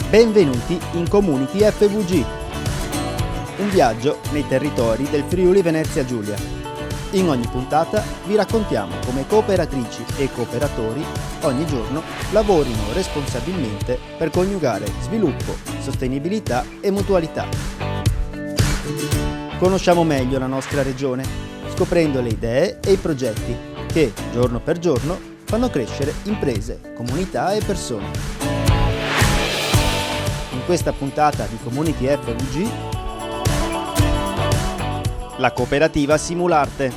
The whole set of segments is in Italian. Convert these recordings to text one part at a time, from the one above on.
Benvenuti in Community FVG, un viaggio nei territori del Friuli Venezia Giulia. In ogni puntata vi raccontiamo come cooperatrici e cooperatori ogni giorno lavorino responsabilmente per coniugare sviluppo, sostenibilità e mutualità. Conosciamo meglio la nostra regione, scoprendo le idee e i progetti che, giorno per giorno, fanno crescere imprese, comunità e persone. In questa puntata di Community FVG, la cooperativa Simularte.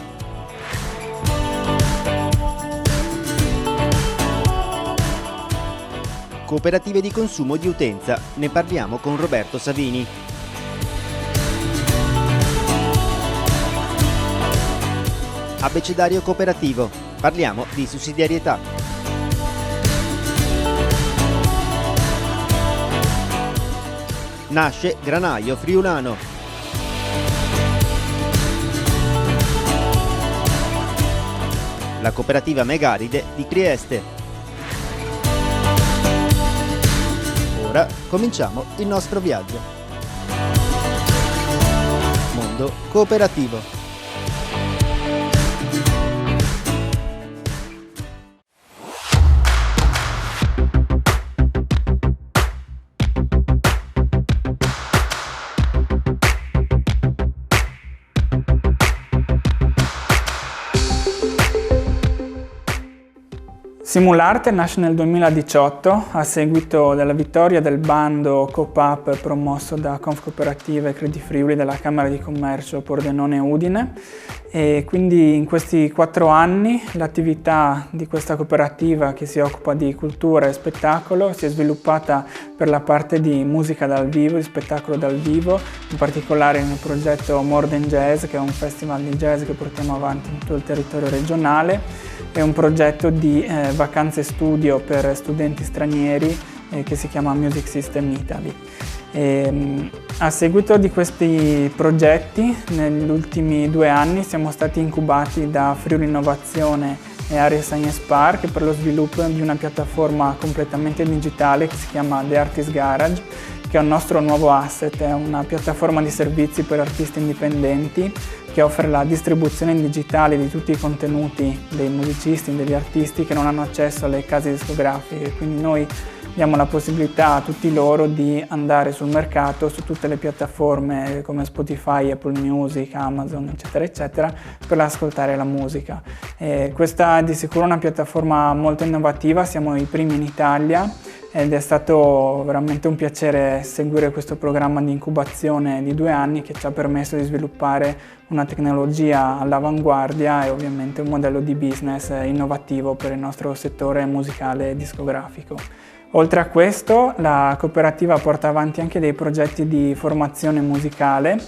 Cooperative di consumo di utenza, ne parliamo con Roberto Savini. Abecedario cooperativo, parliamo di sussidiarietà. Nasce Granaio Friulano. La cooperativa Megaride di Trieste. Ora cominciamo il nostro viaggio. Mondo cooperativo. Simularte nasce nel 2018 a seguito della vittoria del bando Coop-Up promosso da Confcooperative e Credi Friuli della Camera di Commercio Pordenone e Udine, e quindi in questi 4 anni l'attività di questa cooperativa che si occupa di cultura e spettacolo si è sviluppata per la parte di musica dal vivo, di spettacolo dal vivo, in particolare nel progetto More Than Jazz, che è un festival di jazz che portiamo avanti in tutto il territorio regionale. È un progetto di vacanze studio per studenti stranieri che si chiama Music System Italy. A seguito di questi progetti, negli ultimi 2 anni siamo stati incubati da Friuli Innovazione e Area Science Park per lo sviluppo di una piattaforma completamente digitale che si chiama The Artist Garage, che è un nostro nuovo asset, è una piattaforma di servizi per artisti indipendenti che offre la distribuzione digitale di tutti i contenuti dei musicisti e degli artisti che non hanno accesso alle case discografiche. Quindi noi diamo la possibilità a tutti loro di andare sul mercato, su tutte le piattaforme come Spotify, Apple Music, Amazon, eccetera, eccetera, per ascoltare la musica. Questa è di sicuro una piattaforma molto innovativa, siamo i primi in Italia ed è stato veramente un piacere seguire questo programma di incubazione di 2 anni che ci ha permesso di sviluppare una tecnologia all'avanguardia e ovviamente un modello di business innovativo per il nostro settore musicale e discografico. Oltre a questo, la cooperativa porta avanti anche dei progetti di formazione musicale.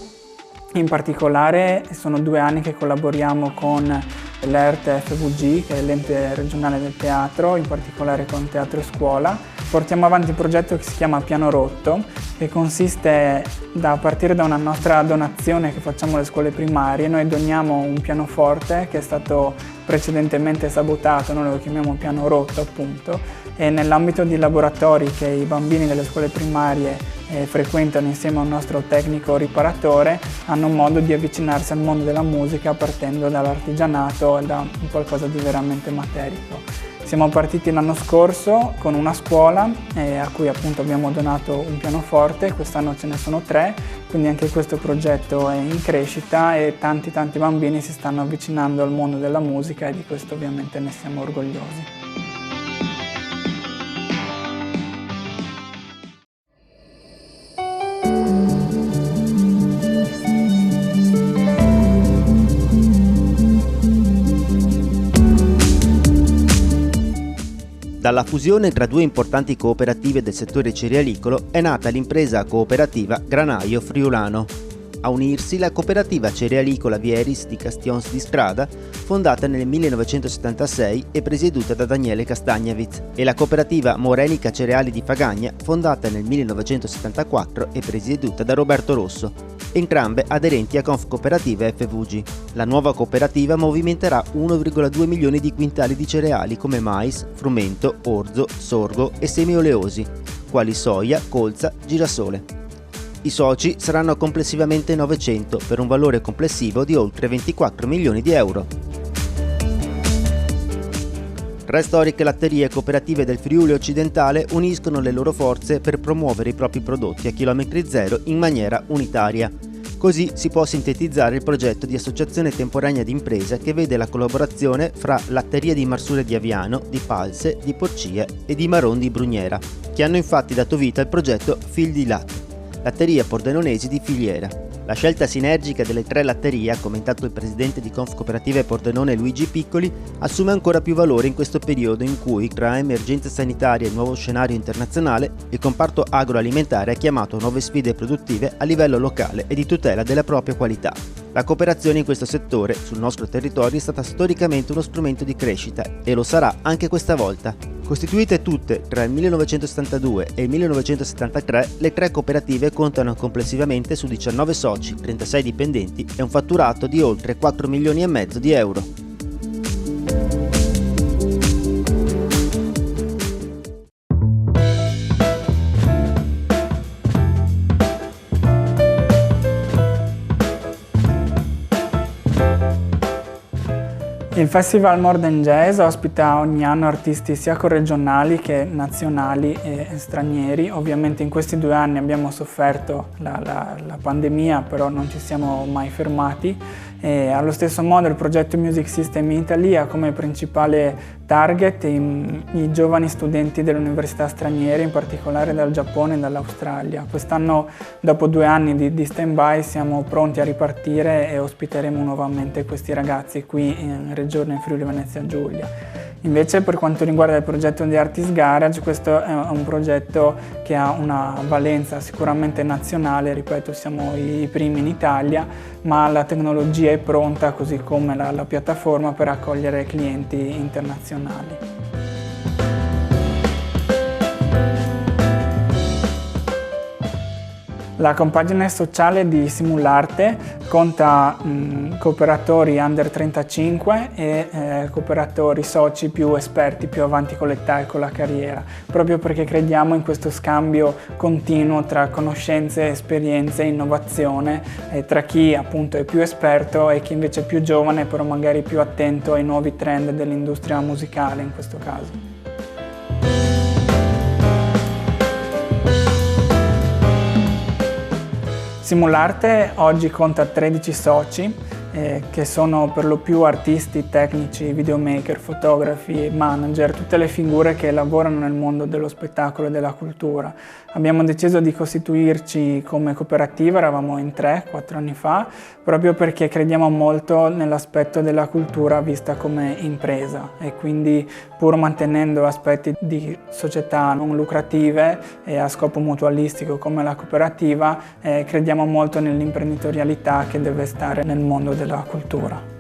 In particolare sono 2 anni che collaboriamo con l'ERT FVG, che è l'ente regionale del teatro, in particolare con Teatro e Scuola. Portiamo avanti un progetto che si chiama Piano Rotto, che consiste a partire da una nostra donazione che facciamo alle scuole primarie. Noi doniamo un pianoforte che è stato precedentemente sabotato, noi lo chiamiamo piano rotto appunto, e nell'ambito di laboratori che i bambini delle scuole primarie frequentano insieme a un nostro tecnico riparatore hanno modo di avvicinarsi al mondo della musica partendo dall'artigianato e da un qualcosa di veramente materico. Siamo partiti l'anno scorso con una scuola a cui appunto abbiamo donato un pianoforte, quest'anno ce ne sono 3, quindi anche questo progetto è in crescita e tanti bambini si stanno avvicinando al mondo della musica e di questo ovviamente ne siamo orgogliosi. Dalla fusione tra 2 importanti cooperative del settore cerealicolo è nata l'impresa cooperativa Granaio Friulano. A unirsi la cooperativa cerealicola Vieris di Castions di Strada, fondata nel 1976 e presieduta da Daniele Castagnavitz, e la cooperativa Morenica Cereali di Fagagna, fondata nel 1974 e presieduta da Roberto Rosso, entrambe aderenti a Confcooperative FVG. La nuova cooperativa movimenterà 1,2 milioni di quintali di cereali come mais, frumento, orzo, sorgo e semi oleosi. quali soia, colza, girasole. I soci saranno complessivamente 900 per un valore complessivo di oltre 24 milioni di euro. 3 storiche latterie cooperative del Friuli occidentale uniscono le loro forze per promuovere i propri prodotti a chilometri zero in maniera unitaria. Così si può sintetizzare il progetto di associazione temporanea di impresa che vede la collaborazione fra Latterie di Marsure di Aviano, di Palse, di Porcia e di Maron di Brugnera, che hanno infatti dato vita al progetto Fil di Latte, latterie pordenonesi di filiera. La scelta sinergica delle 3 latterie, ha commentato il presidente di Confcooperative Pordenone Luigi Piccoli, assume ancora più valore in questo periodo in cui, tra emergenza sanitaria e il nuovo scenario internazionale, il comparto agroalimentare è chiamato a nuove sfide produttive a livello locale e di tutela della propria qualità. La cooperazione in questo settore, sul nostro territorio, è stata storicamente uno strumento di crescita e lo sarà anche questa volta. Costituite tutte tra il 1972 e il 1973, le 3 cooperative contano complessivamente su 19 soci, 36 dipendenti e un fatturato di oltre 4 milioni e mezzo di euro. Il Festival Modern Jazz ospita ogni anno artisti sia corregionali che nazionali e stranieri. Ovviamente in questi 2 anni abbiamo sofferto la pandemia, però non ci siamo mai fermati. E allo stesso modo il progetto Music System Italy ha come principale target i giovani studenti delle università straniere, in particolare dal Giappone e dall'Australia. Quest'anno, dopo 2 anni di stand-by, siamo pronti a ripartire e ospiteremo nuovamente questi ragazzi qui in Regione Friuli Venezia Giulia. Invece per quanto riguarda il progetto di Artist Garage, questo è un progetto che ha una valenza sicuramente nazionale, ripeto siamo i primi in Italia, ma la tecnologia è pronta così come la piattaforma per accogliere clienti internazionali. La compagine sociale di Simularte conta cooperatori under 35 e cooperatori soci più esperti, più avanti con l'età e con la carriera, proprio perché crediamo in questo scambio continuo tra conoscenze, esperienze e innovazione tra chi appunto è più esperto e chi invece è più giovane, però magari più attento ai nuovi trend dell'industria musicale in questo caso. Simularte oggi conta 13 soci che sono per lo più artisti, tecnici, videomaker, fotografi, manager, tutte le figure che lavorano nel mondo dello spettacolo e della cultura. Abbiamo deciso di costituirci come cooperativa, eravamo in 3-4 anni fa, proprio perché crediamo molto nell'aspetto della cultura vista come impresa e quindi pur mantenendo aspetti di società non lucrative e a scopo mutualistico come la cooperativa, crediamo molto nell'imprenditorialità che deve stare nel mondo della cultura.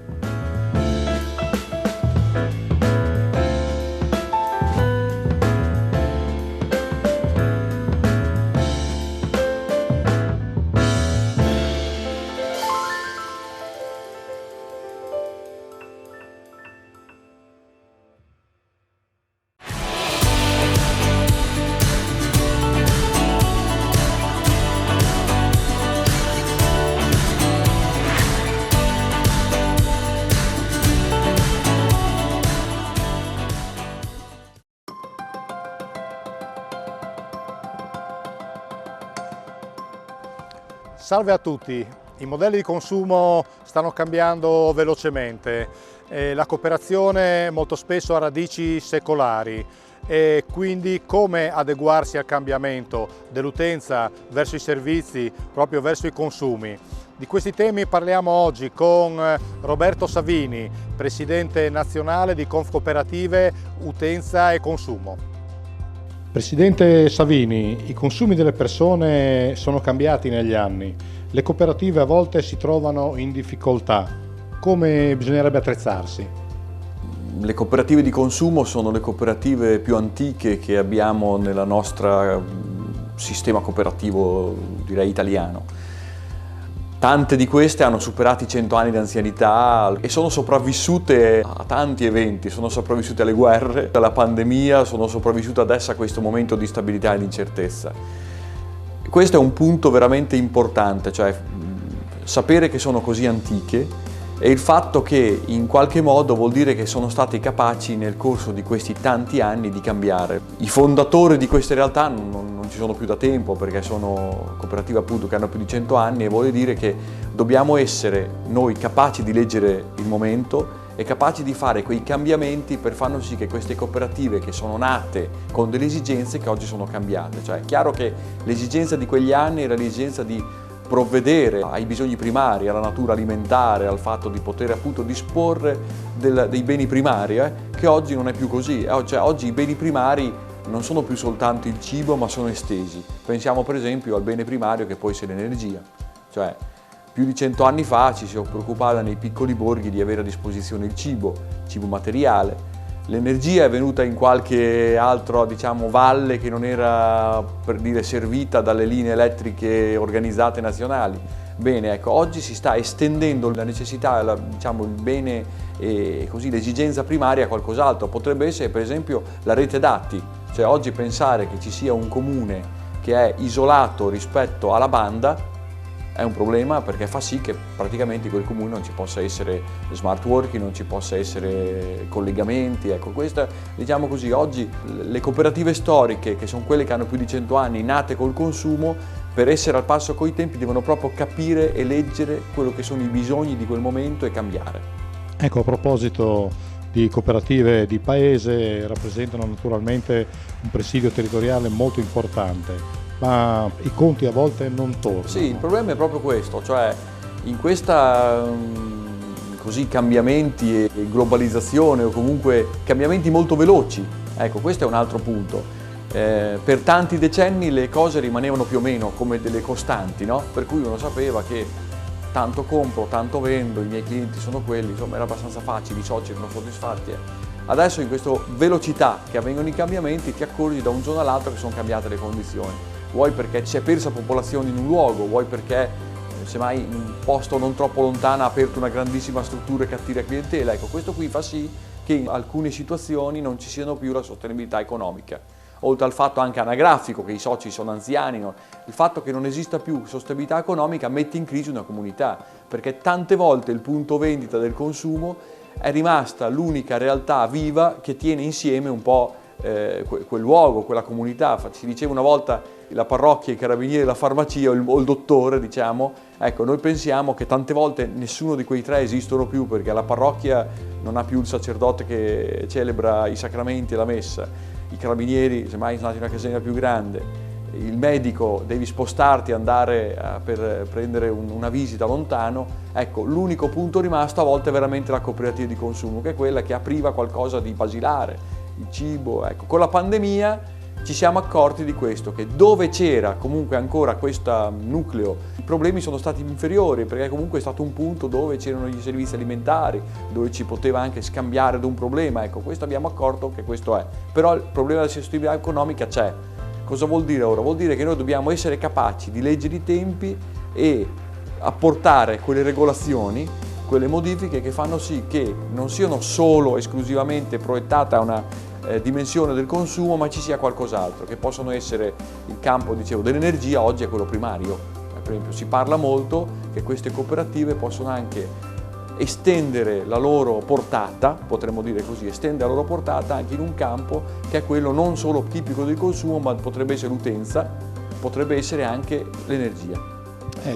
Salve a tutti, i modelli di consumo stanno cambiando velocemente, la cooperazione molto spesso ha radici secolari e quindi come adeguarsi al cambiamento dell'utenza verso i servizi, proprio verso i consumi. Di questi temi parliamo oggi con Roberto Savini, Presidente nazionale di Confcooperative Utenza e Consumo. Presidente Savini, i consumi delle persone sono cambiati negli anni, le cooperative a volte si trovano in difficoltà, come bisognerebbe attrezzarsi? Le cooperative di consumo sono le cooperative più antiche che abbiamo nel nostro sistema cooperativo, direi italiano. Tante di queste hanno superato i 100 anni di anzianità e sono sopravvissute a tanti eventi, sono sopravvissute alle guerre, alla pandemia, sono sopravvissute adesso a questo momento di stabilità e di incertezza. Questo è un punto veramente importante, cioè sapere che sono così antiche e il fatto che in qualche modo vuol dire che sono stati capaci nel corso di questi tanti anni di cambiare. I fondatori di queste realtà non ci sono più da tempo perché sono cooperative appunto che hanno più di 100 anni e vuol dire che dobbiamo essere noi capaci di leggere il momento e capaci di fare quei cambiamenti per far sì che queste cooperative che sono nate con delle esigenze che oggi sono cambiate. Cioè è chiaro che l'esigenza di quegli anni era l'esigenza di provvedere ai bisogni primari, alla natura alimentare, al fatto di poter appunto disporre dei beni primari, che oggi non è più così. Cioè, oggi i beni primari non sono più soltanto il cibo, ma sono estesi. Pensiamo per esempio al bene primario che può essere l'energia. Cioè, più di 100 anni fa ci si preoccupava nei piccoli borghi di avere a disposizione il cibo materiale. L'energia è venuta in qualche altro, valle che non era, per dire, servita dalle linee elettriche organizzate nazionali. Bene, ecco, oggi si sta estendendo la necessità, il bene e così l'esigenza primaria a qualcos'altro. Potrebbe essere per esempio la rete dati. Cioè oggi pensare che ci sia un comune che è isolato rispetto alla banda è un problema perché fa sì che praticamente in quel comune non ci possa essere smart working, non ci possa essere collegamenti. Ecco, questa, così, oggi le cooperative storiche, che sono quelle che hanno più di 100 anni, nate col consumo, per essere al passo coi tempi devono proprio capire e leggere quello che sono i bisogni di quel momento e cambiare. Ecco, a proposito di cooperative di paese, rappresentano naturalmente un presidio territoriale molto importante. Ma i conti a volte non tornano. Sì, il problema è proprio questo, cioè in questa così cambiamenti e globalizzazione o comunque cambiamenti molto veloci, ecco questo è un altro punto. Per tanti decenni le cose rimanevano più o meno come delle costanti, no? Per cui uno sapeva che tanto compro, tanto vendo, i miei clienti sono quelli, insomma era abbastanza facile, i soci erano soddisfatti. Adesso in questa velocità che avvengono i cambiamenti ti accorgi da un giorno all'altro che sono cambiate le condizioni. Vuoi perché si è persa popolazione in un luogo, vuoi perché semmai in un posto non troppo lontano ha aperto una grandissima struttura che attira clientela. Ecco, questo qui fa sì che in alcune situazioni non ci siano più la sostenibilità economica. Oltre al fatto anche anagrafico, che i soci sono anziani, no? Il fatto che non esista più sostenibilità economica mette in crisi una comunità, perché tante volte il punto vendita del consumo è rimasta l'unica realtà viva che tiene insieme un po' quel luogo, quella comunità. Si diceva una volta la parrocchia, i carabinieri, la farmacia o il dottore, ecco, noi pensiamo che tante volte nessuno di quei tre esistono più perché la parrocchia non ha più il sacerdote che celebra i sacramenti e la messa, i carabinieri semmai sono andati in una casina più grande, il medico devi spostarti, andare per prendere una visita lontano. Ecco, l'unico punto rimasto a volte è veramente la cooperativa di consumo, che è quella che apriva qualcosa di basilare, il cibo. Ecco, con la pandemia ci siamo accorti di questo, che dove c'era comunque ancora questo nucleo, i problemi sono stati inferiori, perché comunque è stato un punto dove c'erano gli servizi alimentari, dove ci poteva anche scambiare ad un problema. Ecco, questo abbiamo accorto che questo è. Però il problema della sostenibilità economica c'è. Cosa vuol dire ora? Vuol dire che noi dobbiamo essere capaci di leggere i tempi e apportare quelle regolazioni, quelle modifiche che fanno sì che non siano solo esclusivamente proiettate a una dimensione del consumo, ma ci sia qualcos'altro, che possono essere il campo, dell'energia. Oggi è quello primario. Per esempio si parla molto che queste cooperative possono anche estendere la loro portata, potremmo dire così, estendere la loro portata anche in un campo che è quello non solo tipico del consumo, ma potrebbe essere l'utenza, potrebbe essere anche l'energia.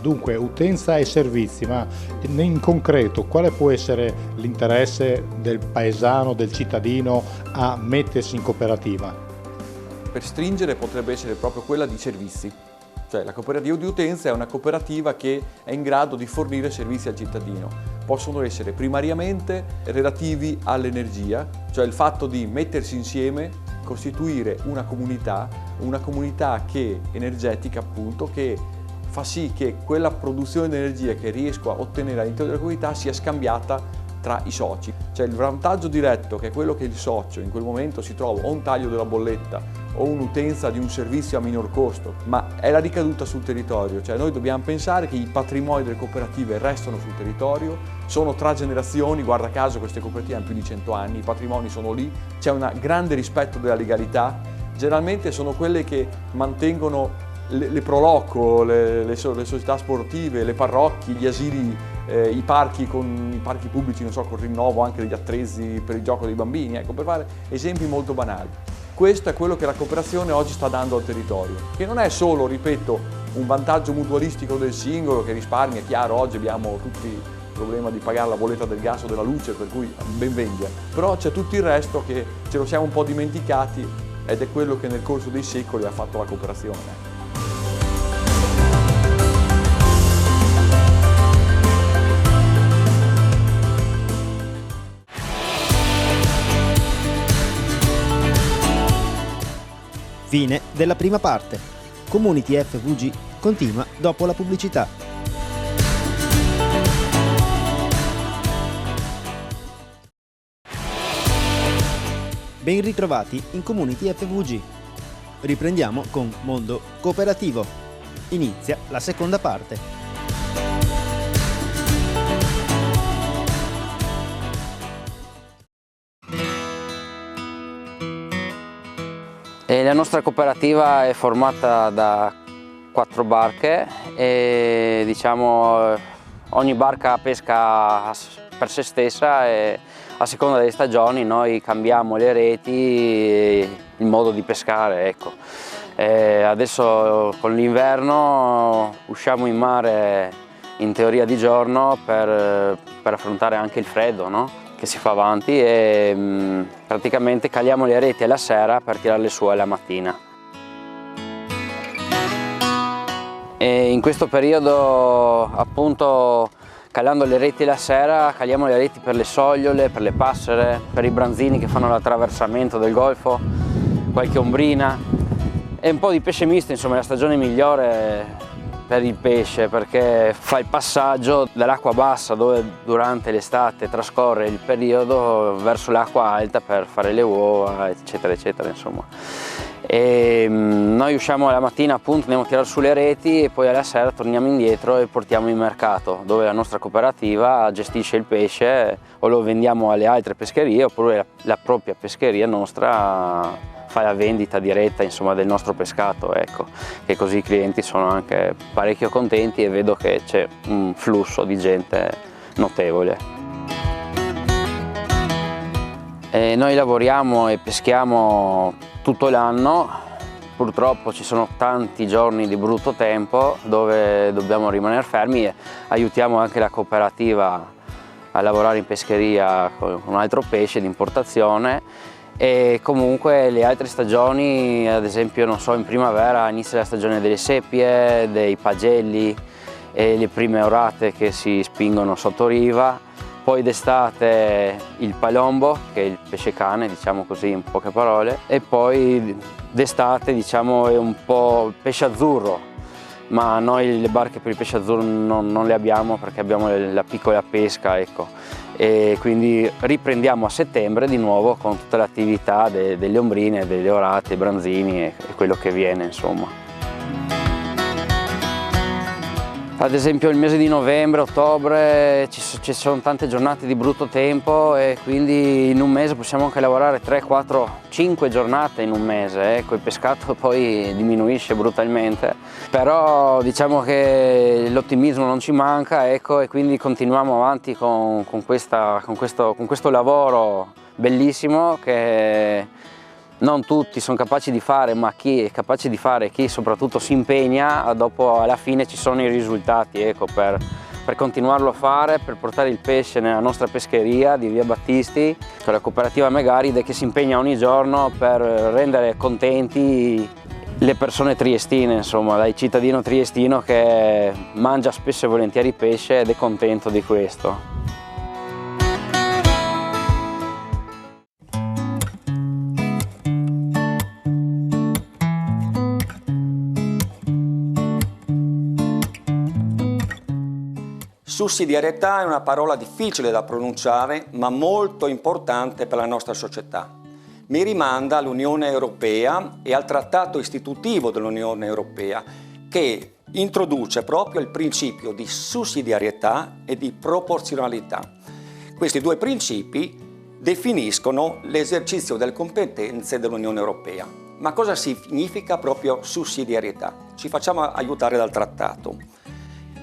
Dunque, utenza e servizi, ma in concreto quale può essere l'interesse del paesano, del cittadino a mettersi in cooperativa? Per stringere potrebbe essere proprio quella di servizi. Cioè la cooperativa di utenza è una cooperativa che è in grado di fornire servizi al cittadino. Possono essere primariamente relativi all'energia, cioè il fatto di mettersi insieme, costituire una comunità che energetica appunto, che fa sì che quella produzione di energia che riesco a ottenere all'interno della comunità sia scambiata tra i soci. Cioè il vantaggio diretto, che è quello che il socio in quel momento si trova o un taglio della bolletta o un'utenza di un servizio a minor costo, ma è la ricaduta sul territorio, cioè noi dobbiamo pensare che i patrimoni delle cooperative restano sul territorio, sono tra generazioni, guarda caso queste cooperative hanno più di 100 anni, i patrimoni sono lì, c'è un grande rispetto della legalità, generalmente sono quelle che mantengono le Proloco, le società sportive, le parrocchie, gli asili, i parchi pubblici, non so, con il rinnovo anche degli attrezzi per il gioco dei bambini, ecco, per fare esempi molto banali. Questo è quello che la cooperazione oggi sta dando al territorio, che non è solo, ripeto, un vantaggio mutualistico del singolo che risparmia, è chiaro, oggi abbiamo tutti il problema di pagare la bolletta del gas o della luce, per cui ben venga, però c'è tutto il resto che ce lo siamo un po' dimenticati ed è quello che nel corso dei secoli ha fatto la cooperazione. Fine della prima parte. Community FVG continua dopo la pubblicità. Ben ritrovati in Community FVG. Riprendiamo con Mondo Cooperativo. Inizia la seconda parte. La nostra cooperativa è formata da 4 barche e diciamo ogni barca pesca per se stessa e a seconda delle stagioni noi cambiamo le reti e il modo di pescare, ecco. Adesso con l'inverno usciamo in mare in teoria di giorno per affrontare anche il freddo, no? Che si fa avanti e praticamente caliamo le reti alla sera per tirarle su alla mattina. E in questo periodo, appunto, calando le reti la sera, caliamo le reti per le sogliole, per le passere, per i branzini che fanno l'attraversamento del golfo, qualche ombrina e un po' di pesce misto, insomma è la stagione migliore per il pesce perché fa il passaggio dall'acqua bassa dove durante l'estate trascorre il periodo verso l'acqua alta per fare le uova eccetera eccetera insomma. E noi usciamo la mattina appunto, andiamo a tirare su le reti e poi alla sera torniamo indietro e portiamo in mercato dove la nostra cooperativa gestisce il pesce o lo vendiamo alle altre pescherie oppure la propria pescheria nostra fa la vendita diretta insomma del nostro pescato, ecco, che così i clienti sono anche parecchio contenti e vedo che c'è un flusso di gente notevole. Noi lavoriamo e peschiamo tutto l'anno, purtroppo ci sono tanti giorni di brutto tempo dove dobbiamo rimanere fermi e aiutiamo anche la cooperativa a lavorare in pescheria con un altro pesce di importazione. E comunque le altre stagioni, ad esempio non so, in primavera inizia la stagione delle seppie, dei pagelli e le prime orate che si spingono sotto riva, poi d'estate il palombo che è il pesce cane, diciamo così in poche parole, e poi d'estate diciamo è un po' pesce azzurro, ma noi le barche per il pesce azzurro non le abbiamo perché abbiamo la piccola pesca, ecco. E quindi riprendiamo a settembre di nuovo con tutta l'attività delle ombrine, delle orate, i branzini e quello che viene insomma. Ad esempio il mese di novembre, ottobre ci sono tante giornate di brutto tempo e quindi in un mese possiamo anche lavorare 3, 4, 5 giornate in un mese, ecco, il pescato poi diminuisce brutalmente, però diciamo che l'ottimismo non ci manca, ecco, e quindi continuiamo avanti con questo lavoro bellissimo che non tutti sono capaci di fare, ma chi è capace di fare, chi soprattutto si impegna, dopo alla fine ci sono i risultati, ecco, per continuarlo a fare, per portare il pesce nella nostra pescheria di Via Battisti, con la cooperativa Megaride che si impegna ogni giorno per rendere contenti le persone triestine, insomma, dal cittadino triestino che mangia spesso e volentieri pesce ed è contento di questo. Sussidiarietà è una parola difficile da pronunciare, ma molto importante per la nostra società. mi rimanda all'Unione Europea e al trattato istitutivo dell'Unione Europea, che introduce proprio il principio di sussidiarietà e di proporzionalità. Questi due principi definiscono l'esercizio delle competenze dell'Unione Europea. Ma cosa significa proprio sussidiarietà? Ci facciamo aiutare dal trattato.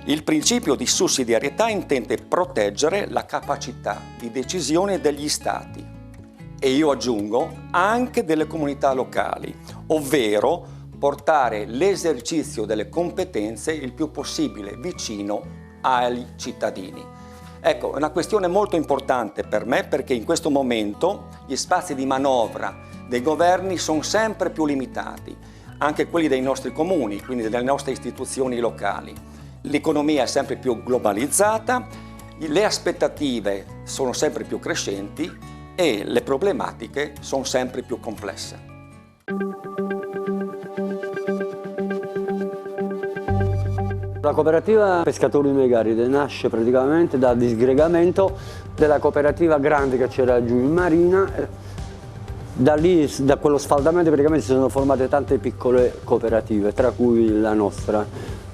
Il principio di sussidiarietà intende proteggere la capacità di decisione degli Stati e io aggiungo anche delle comunità locali, ovvero portare l'esercizio delle competenze il più possibile vicino ai cittadini. Ecco, è una questione molto importante per me perché in questo momento gli spazi di manovra dei governi sono sempre più limitati, anche quelli dei nostri comuni, quindi delle nostre istituzioni locali. L'economia è sempre più globalizzata, le aspettative sono sempre più crescenti e le problematiche sono sempre più complesse. La cooperativa Pescatori Megaride nasce praticamente dal disgregamento della cooperativa grande che c'era giù in marina. Da lì, da quello sfaldamento praticamente si sono formate tante piccole cooperative, tra cui la nostra.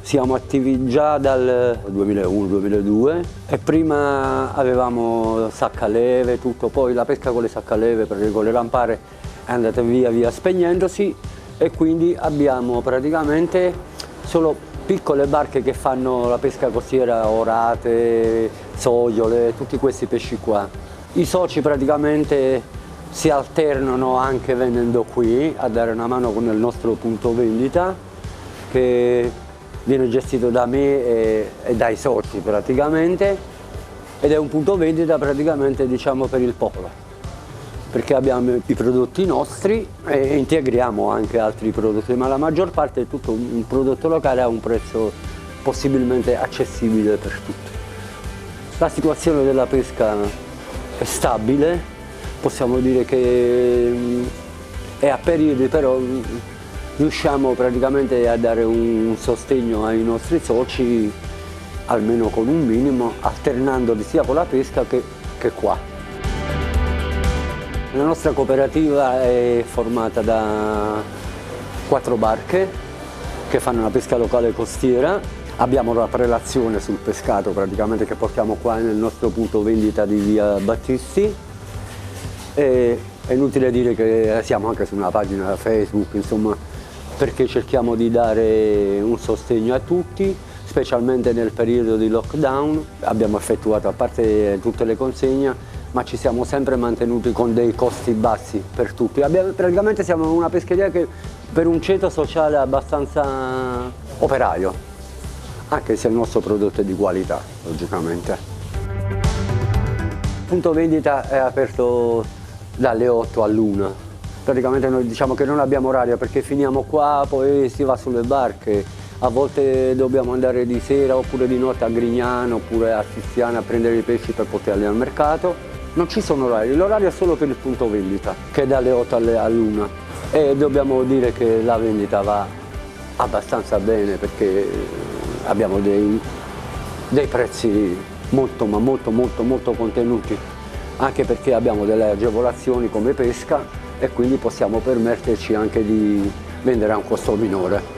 Siamo attivi già dal 2001-2002 e prima avevamo saccaleve, tutto, poi la pesca con le saccaleve, con le lampare è andata via via spegnendosi e quindi abbiamo praticamente solo piccole barche che fanno la pesca costiera, orate, sogliole, tutti questi pesci qua. I soci praticamente si alternano anche venendo qui a dare una mano con il nostro punto vendita che viene gestito da me e dai soci praticamente ed è un punto vendita praticamente diciamo per il popolo perché abbiamo i prodotti nostri e integriamo anche altri prodotti, ma la maggior parte è tutto un prodotto locale a un prezzo possibilmente accessibile per tutti. La situazione della pesca è stabile, possiamo dire che è a periodi, però riusciamo praticamente a dare un sostegno ai nostri soci, almeno con un minimo, alternandoli sia con la pesca che qua. La nostra cooperativa è formata da 4 barche che fanno una pesca locale costiera. Abbiamo la prelazione sul pescato praticamente che portiamo qua nel nostro punto vendita di via Battisti. È inutile dire che siamo anche su una pagina Facebook, insomma, perché cerchiamo di dare un sostegno a tutti, specialmente nel periodo di lockdown. Abbiamo effettuato, a parte tutte le consegne, ma ci siamo sempre mantenuti con dei costi bassi per tutti. Praticamente siamo una pescheria che per un ceto sociale abbastanza operaio, anche se il nostro prodotto è di qualità, logicamente. Il punto vendita è aperto dalle 8 all'1. Praticamente noi diciamo che non abbiamo orario perché finiamo qua, poi si va sulle barche. A volte dobbiamo andare di sera oppure di notte a Grignano oppure a Tiziana a prendere i pesci per portarli al mercato. Non ci sono orari, l'orario è solo per il punto vendita, che è dalle 8 all'1. E dobbiamo dire che la vendita va abbastanza bene perché abbiamo dei prezzi molto contenuti, anche perché abbiamo delle agevolazioni come pesca e quindi possiamo permetterci anche di vendere a un costo minore.